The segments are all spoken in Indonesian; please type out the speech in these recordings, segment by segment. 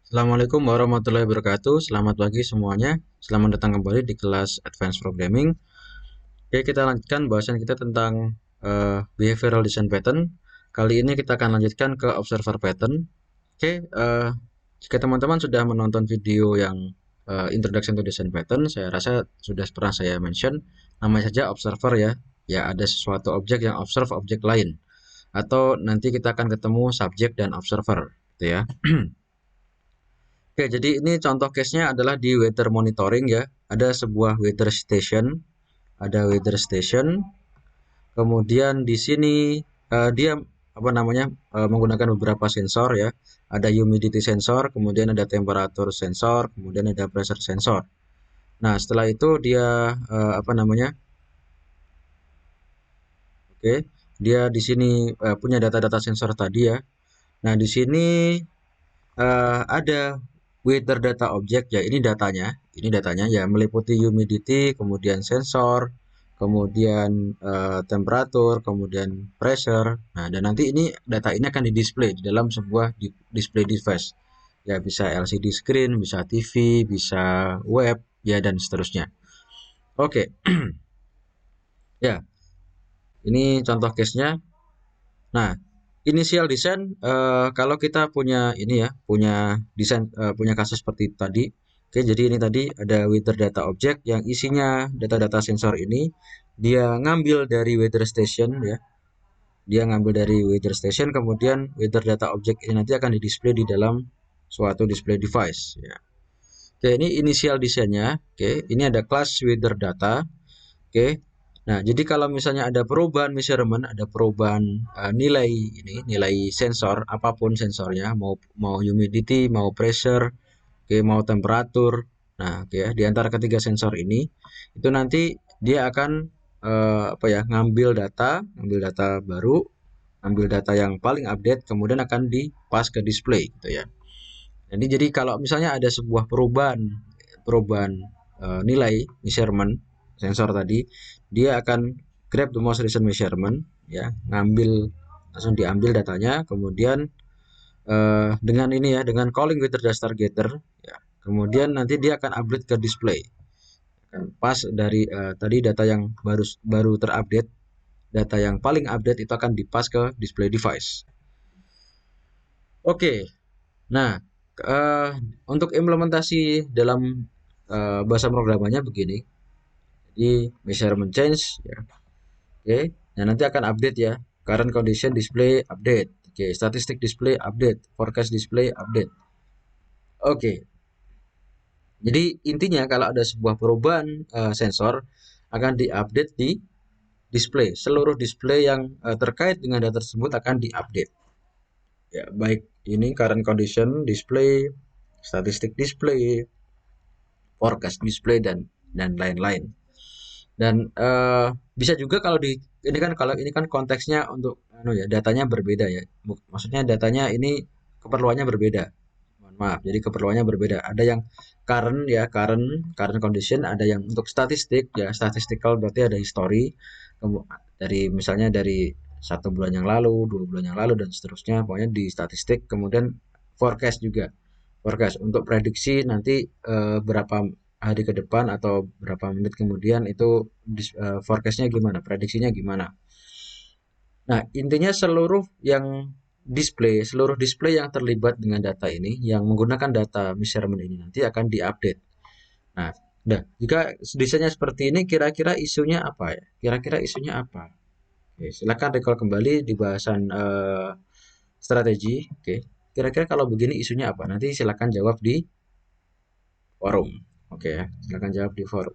Assalamualaikum warahmatullahi wabarakatuh. Selamat pagi semuanya. Selamat datang kembali di kelas Advanced Programming. Oke, kita lanjutkan bahasan kita tentang Behavioral Design Pattern. Kali ini kita akan lanjutkan ke Observer Pattern. Oke, jika teman-teman sudah menonton video yang Introduction to Design Pattern, saya rasa sudah pernah saya mention, namanya saja Observer ya. Ya, ada sesuatu objek yang observe objek lain. Atau nanti kita akan ketemu subjek dan observer, gitu ya. Oke, jadi ini contoh case-nya adalah di weather monitoring ya. Ada sebuah weather station, kemudian di sini dia menggunakan beberapa sensor ya. Ada humidity sensor, kemudian ada temperature sensor, kemudian ada pressure sensor. Nah, setelah itu dia oke, dia di sini punya data-data sensor tadi ya. Nah, di sini ada weather data object ya, ini datanya ya, meliputi humidity, kemudian sensor, kemudian temperatur, kemudian pressure. Nah, dan nanti data ini akan di-display di dalam sebuah display device. Ya, bisa LCD screen, bisa TV, bisa web, ya, dan seterusnya. Oke. Ya, ini contoh case-nya. Nah, initial design, kalau kita punya ini ya, punya desain, punya kasus seperti tadi. Oke, jadi ini tadi ada weather data object yang isinya data-data sensor ini, dia ngambil dari weather station ya. Dia ngambil dari weather station, kemudian weather data object ini nanti akan di-display di dalam suatu display device ya. Oke, ini initial desainnya. Oke, ini ada class weather data. Oke. Nah, jadi kalau misalnya ada perubahan measurement, ada perubahan nilai sensor, apapun sensornya, mau humidity, mau pressure, oke, mau temperatur. Nah, oke ya, di antara ketiga sensor ini itu nanti dia akan ngambil data baru, ambil data yang paling update, kemudian akan di-pass ke display gitu ya. Jadi kalau misalnya ada sebuah perubahan perubahan nilai measurement sensor tadi, dia akan grab the most recent measurement ya, langsung diambil datanya, kemudian dengan calling with register getter ya. Kemudian nanti dia akan upload ke display. Pas dari tadi data yang baru baru terupdate, data yang paling update itu akan dipas ke display device. Oke. Nah, eh, untuk implementasi dalam bahasa programannya begini. Jadi measurement change ya. Oke. Nah, nanti akan update ya. Current condition display update. Oke, statistic display update, forecast display update. Oke. Jadi intinya kalau ada sebuah perubahan sensor akan diupdate di display. Seluruh display yang terkait dengan data tersebut akan diupdate. Ya, baik ini current condition display, statistic display, forecast display, dan lain-lain. Dan bisa juga kalau ini kan konteksnya untuk datanya berbeda ya. Maksudnya datanya ini keperluannya berbeda. Mohon maaf, jadi keperluannya berbeda. Ada yang current condition, ada yang untuk statistik ya, statistical berarti ada history dari misalnya dari 1 bulan yang lalu, 2 bulan yang lalu, dan seterusnya. Pokoknya di statistik. Kemudian forecast juga, forecast untuk prediksi nanti berapa hari ke depan atau berapa menit kemudian itu forecastnya gimana, prediksinya gimana. Nah, intinya seluruh display yang terlibat dengan data ini, yang menggunakan data measurement ini nanti akan diupdate. Nah, jika desainnya seperti ini, kira-kira isunya apa ya? Kira-kira isunya apa? Oke, silakan recall kembali di bahasan strategi. Oke, kira-kira kalau begini isunya apa? Nanti silakan jawab di forum. Oke ya, silakan jawab di forum.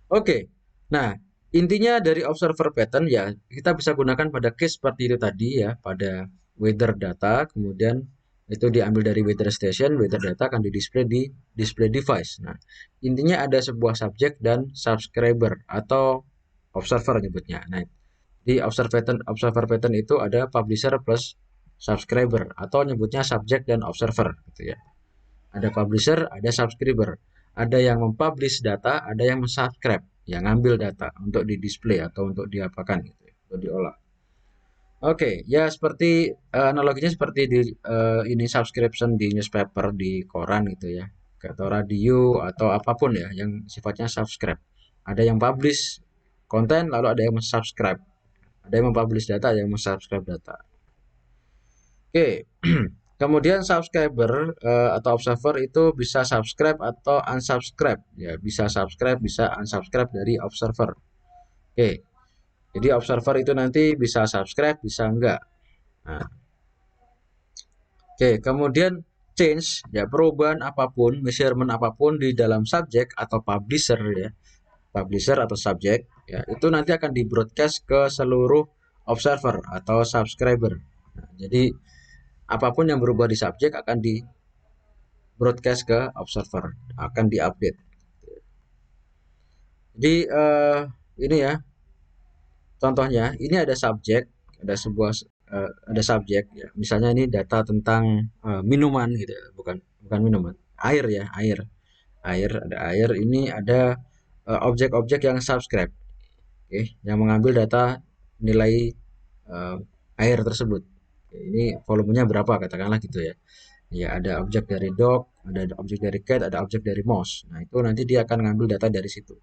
Oke, nah intinya dari observer pattern ya, kita bisa gunakan pada case seperti itu tadi ya, pada weather data, kemudian itu diambil dari weather station, weather data akan di-display di display device. Nah, intinya ada sebuah subjek dan subscriber atau observer nyebutnya. Nah, di observer pattern itu ada publisher plus subscriber atau nyebutnya subjek dan observer gitu ya. Ada publisher, ada subscriber. Ada yang mempublish data, ada yang mensubscribe, yang ngambil data untuk di display atau untuk diapakan gitu ya, untuk diolah. Oke, ya seperti analoginya seperti di ini subscription di newspaper di koran gitu ya, atau radio atau apapun ya yang sifatnya subscribe. Ada yang publish konten, lalu ada yang subscribe, ada yang mempublish data, ada yang subscribe data. Oke, kemudian subscriber atau observer itu bisa subscribe atau unsubscribe ya, bisa subscribe, bisa unsubscribe dari observer. Oke, jadi observer itu nanti bisa subscribe, bisa enggak. Nah, oke, kemudian change ya perubahan apapun, measurement apapun di dalam subjek atau publisher ya, publisher atau subjek ya, itu nanti akan di broadcast ke seluruh observer atau subscriber. Nah, jadi apapun yang berubah di subjek akan di broadcast ke observer, akan diupdate. Jadi ini ya contohnya, ini ada subjek, ada sebuah ada subjek ya. Misalnya ini data tentang minuman gitu ya, bukan bukan minuman, air ya, air. Air ada air, ini ada objek-objek yang subscribe, oke, yang mengambil data nilai eh, air tersebut. Oke, ini volumenya berapa katakanlah gitu ya. Ya, ada objek dari dog, ada objek dari cat, ada objek dari mouse. Nah, itu nanti dia akan ngambil data dari situ.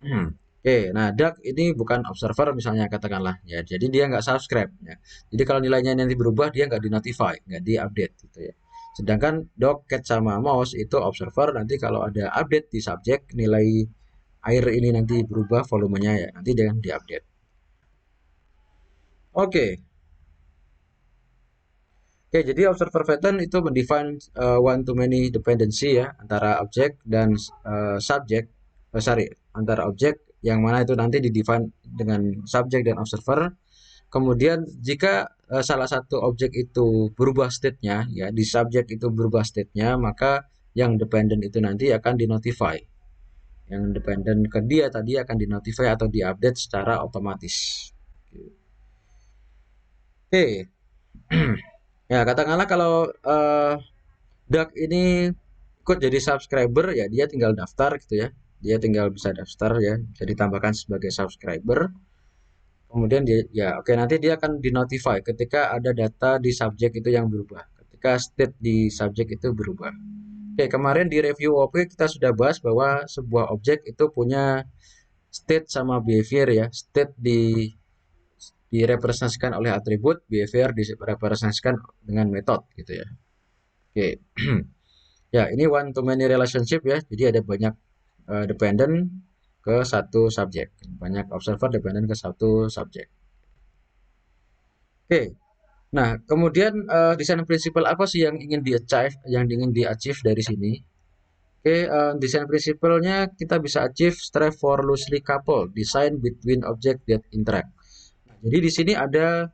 Hmm. Oke, nah duck ini bukan observer misalnya katakanlah ya, jadi dia nggak subscribe ya. Jadi kalau nilainya nanti berubah dia nggak di notify, nggak di update gitu ya. Sedangkan dog, cat sama mouse itu observer, nanti kalau ada update di subjek nilai air ini nanti berubah volumenya ya, nanti dia akan diupdate. Oke, oke, jadi observer pattern itu mendefine one to many dependency ya antara objek dan subjek, sorry, antara objek yang mana itu nanti didefine dengan subjek dan observer. Kemudian jika salah satu objek itu berubah state-nya ya, di subjek itu berubah state-nya, maka yang dependent itu nanti akan dinotify. Yang dependent ke dia tadi akan dinotify atau diupdate secara otomatis. Oke. Ya, katakanlah kalau Duck ini ikut jadi subscriber ya, dia tinggal daftar gitu ya. Dia tinggal bisa daftar ya, bisa ditambahkan sebagai subscriber. Kemudian dia ya oke, nanti dia akan dinotify ketika ada data di subjek itu yang berubah. Ketika state di subjek itu berubah. Oke, kemarin di review OP kita sudah bahas bahwa sebuah objek itu punya state sama behavior ya. State direpresentasikan oleh atribut, behavior direpresentasikan dengan metode gitu ya. Oke. Ya, ini one to many relationship ya. Jadi ada banyak dependent ke satu subjek. Banyak observer dependent ke satu subjek. Oke. Nah, kemudian desain prinsipal apa sih yang ingin di-achieve, dari sini? Oke, desain prinsipalnya kita bisa achieve strive for loosely coupled design between object that interact. Nah, jadi di sini ada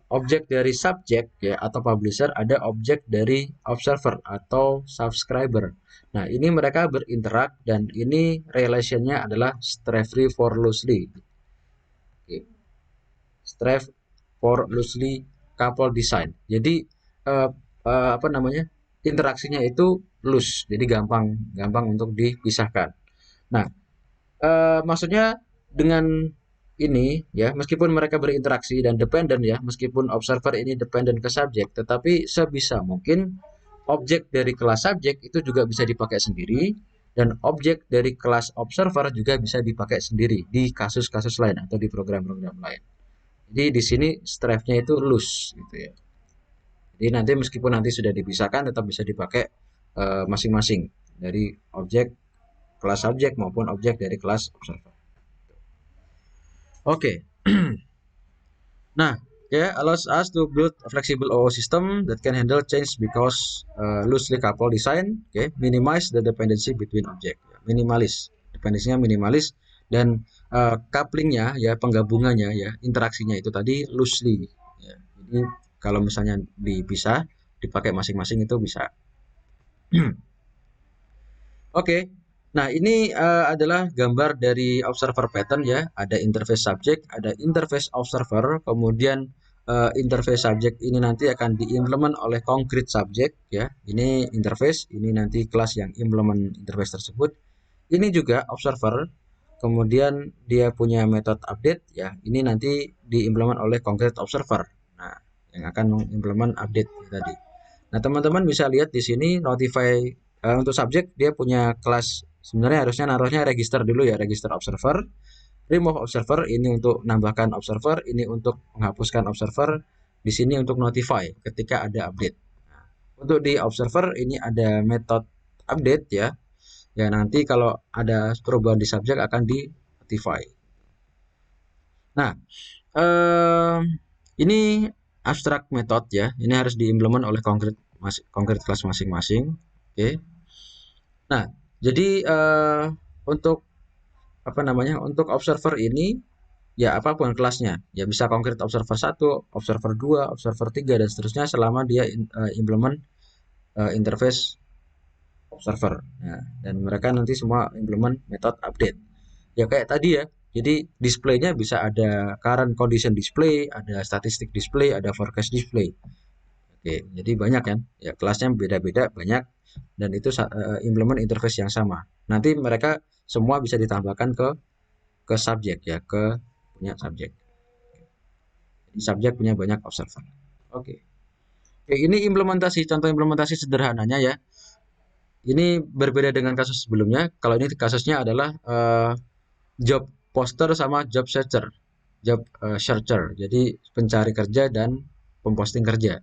objek dari subjek ya atau publisher, ada objek dari observer atau subscriber. Nah, ini mereka berinteract dan ini relationnya adalah strive for loosely. Oke. Strive for loosely coupled design. Jadi apa namanya? Interaksinya itu loose. Jadi gampang gampang untuk dipisahkan. Nah, maksudnya dengan ini ya, meskipun mereka berinteraksi dan dependen ya, meskipun observer ini dependen ke subjek, tetapi sebisa mungkin objek dari kelas subjek itu juga bisa dipakai sendiri dan objek dari kelas observer juga bisa dipakai sendiri di kasus-kasus lain atau di program-program lain. Jadi di sini strive-nya itu loose gitu ya. Jadi nanti meskipun nanti sudah dipisahkan tetap bisa dipakai masing-masing dari objek kelas subjek maupun objek dari kelas observer. Oke. Nah, yeah, allows us to build a flexible OO system that can handle change because loosely coupled design, okay, minimize the dependency between object, ya, minimalis, dependensinya minimalis dan couplingnya ya penggabungannya ya interaksinya itu tadi loosely. Ya. Jadi kalau misalnya dipisah dipakai masing-masing itu bisa. Oke. Nah, ini adalah gambar dari observer pattern ya. Ada interface subject, ada interface observer, kemudian interface subject ini nanti akan diimplement oleh concrete subject ya. Ini interface, ini nanti kelas yang implement interface tersebut. Ini juga observer, kemudian dia punya method update ya. Ini nanti diimplement oleh concrete observer. Nah, yang akan mengimplement update tadi. Nah, teman-teman bisa lihat di sini notify untuk subjek dia punya kelas, sebenarnya harusnya naruhnya register dulu ya, register observer. Remove observer ini untuk menambahkan observer, ini untuk menghapuskan observer, di sini untuk notify ketika ada update. Nah, untuk di observer ini ada method update ya. Ya, nanti kalau ada perubahan di subjek akan di notify. Nah, eh, ini abstract method ya. Ini harus diimplement oleh konkret kelas masing-masing. Oke. Nah, jadi untuk apa namanya? Untuk observer ini ya apapun kelasnya. Ya bisa konkret observer 1, observer 2, observer 3 dan seterusnya selama dia implement interface observer. Nah, dan mereka nanti semua implement method update. Ya kayak tadi ya. Jadi displaynya bisa ada current condition display, ada statistic display, ada forecast display. Oke, jadi banyak kan? Ya kelasnya beda-beda banyak dan itu implement interface yang sama. Nanti mereka semua bisa ditambahkan ke subjek ya, ke punya subjek. Jadi subjek punya banyak observer. Oke. Oke, ini implementasi contoh implementasi sederhananya ya. Ini berbeda dengan kasus sebelumnya. Kalau ini kasusnya adalah job poster sama job searcher. Job searcher. Jadi pencari kerja dan pemposting kerja.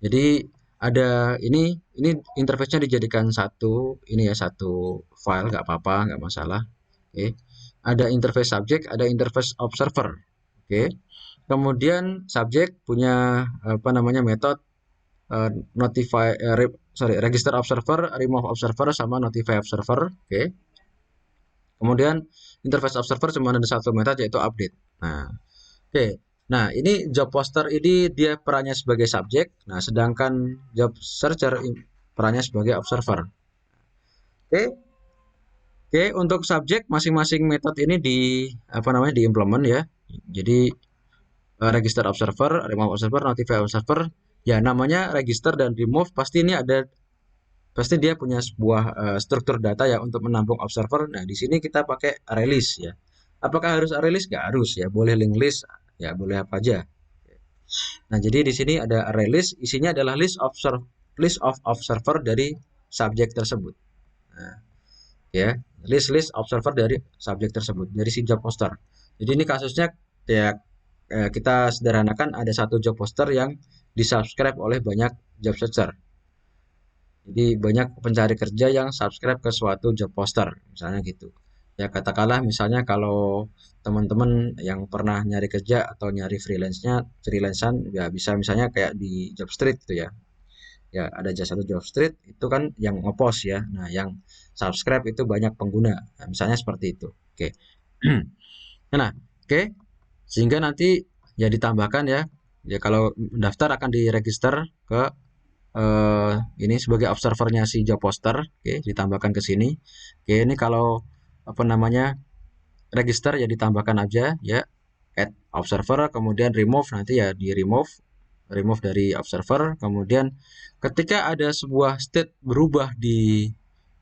Jadi ada ini interface-nya dijadikan satu ini ya satu file nggak apa-apa nggak masalah. Oke. Ada interface subject, ada interface observer. Oke. Kemudian subjek punya apa namanya metode notify register observer, remove observer sama notify observer. Oke. Kemudian interface observer cuma ada satu metode yaitu update. Nah, oke. Nah, ini job poster ini dia perannya sebagai subjek. Nah, sedangkan job searcher perannya sebagai observer. Oke. Oke, untuk subjek masing-masing metode ini di apa namanya diimplement ya. Jadi register observer, remove observer, notify observer. Ya, namanya register dan remove pasti ini ada pasti dia punya sebuah struktur data ya untuk menampung observer. Nah, di sini kita pakai release ya. Apakah harus release? Nggak harus ya. Boleh link list, ya boleh apa aja. Nah, jadi di sini ada release, isinya adalah list of observer dari subjek tersebut. Nah, ya, list observer dari subjek tersebut, dari si job poster. Jadi ini kasusnya ya kita sederhanakan ada satu job poster yang disubscribe oleh banyak job searcher. Jadi banyak pencari kerja yang subscribe ke suatu job poster, misalnya gitu. Ya katakanlah misalnya kalau teman-teman yang pernah nyari kerja atau nyari freelancean ya bisa misalnya kayak di Jobstreet gitu ya. Ya ada jasa satu Jobstreet itu kan yang ngepost ya. Nah, yang subscribe itu banyak pengguna. Nah, misalnya seperti itu. Oke. Nah, oke. Sehingga nanti ya ditambahkan ya. Ya kalau mendaftar akan diregister ke ini sebagai observernya si job poster, oke, ditambahkan ke sini. Oke, ini kalau apa namanya register ya ditambahkan aja ya add observer, kemudian remove nanti ya di remove dari observer, kemudian ketika ada sebuah state berubah di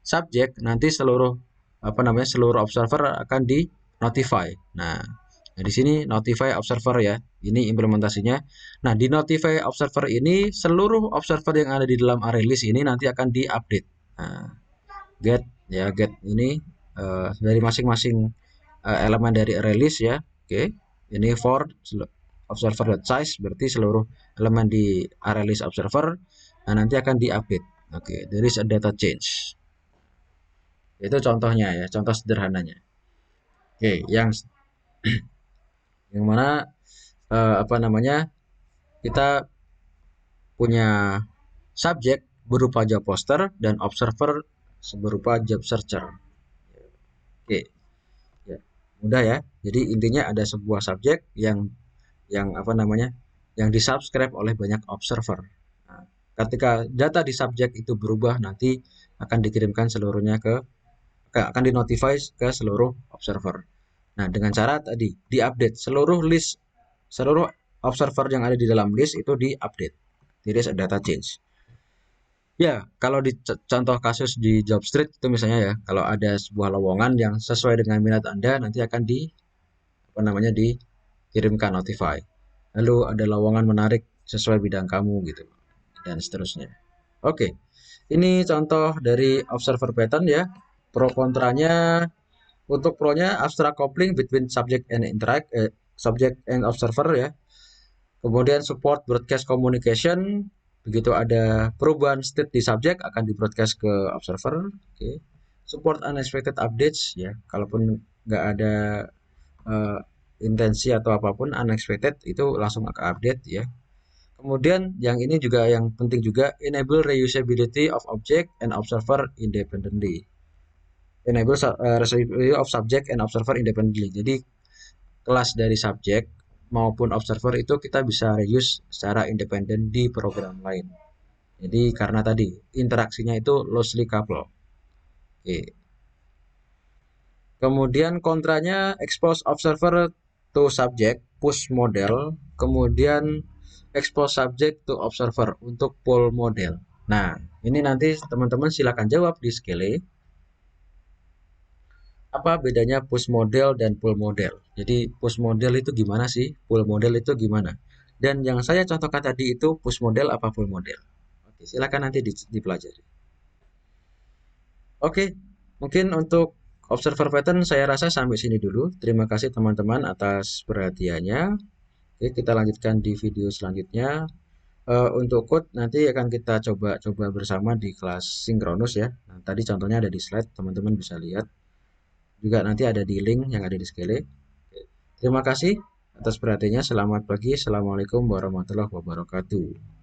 subjek nanti seluruh apa namanya seluruh observer akan di notify. Nah, di sini notify observer ya. Ini implementasinya. Nah, di notify observer ini seluruh observer yang ada di dalam array list ini nanti akan diupdate. Nah, get ini dari masing-masing elemen dari array list ya. Oke. Ini for observer.size berarti seluruh elemen di array list observer nah nanti akan diupdate. Oke, there is a data change. Itu contohnya ya, contoh sederhananya. Oke, yang mana apa namanya kita punya subjek berupa job poster dan observer berupa job searcher. Oke, ya, mudah ya. Jadi intinya ada sebuah subjek yang apa namanya yang disubscribe oleh banyak observer. Nah, ketika data di subjek itu berubah nanti akan dikirimkan seluruhnya akan dinotify ke seluruh observer. Nah, dengan cara tadi diupdate seluruh observer yang ada di dalam list itu diupdate. Jadi ada data change. Ya, kalau di contoh kasus di job street itu misalnya ya, kalau ada sebuah lowongan yang sesuai dengan minat Anda, nanti akan di apa namanya dikirimkan notify. Lalu ada lowongan menarik sesuai bidang kamu gitu dan seterusnya. Oke, ini contoh dari observer pattern ya. Pro kontranya untuk pro-nya abstract coupling between subject and observer ya. Kemudian support broadcast communication. Begitu ada perubahan state di subjek akan di broadcast ke observer. Oke. Support unexpected updates ya. Kalaupun nggak ada eh, intensi atau apapun unexpected itu langsung ke update ya. Kemudian yang ini juga yang penting juga enable reusability of object and observer independently. Enable reusability of subject and observer independently. Jadi kelas dari subjek maupun observer itu kita bisa reuse secara independen di program lain. Jadi karena tadi interaksinya itu loosely coupled. Oke. Kemudian kontranya expose observer to subject, push model, kemudian expose subject to observer untuk pull model. Nah, ini nanti teman-teman silakan jawab di Skele. Apa bedanya push model dan pull model? Jadi push model itu gimana sih? Pull model itu gimana? Dan yang saya contohkan tadi itu push model apa pull model? Oke, silakan nanti dipelajari. Oke, mungkin untuk observer pattern saya rasa sampai sini dulu. Terima kasih teman-teman atas perhatiannya. Oke, kita lanjutkan di video selanjutnya. Untuk code nanti akan kita coba-coba bersama di kelas sinkronus ya. Nah, tadi contohnya ada di slide, teman-teman bisa lihat. Juga nanti ada di link yang ada di Skele. Terima kasih atas perhatiannya. Selamat pagi. Assalamualaikum warahmatullahi wabarakatuh.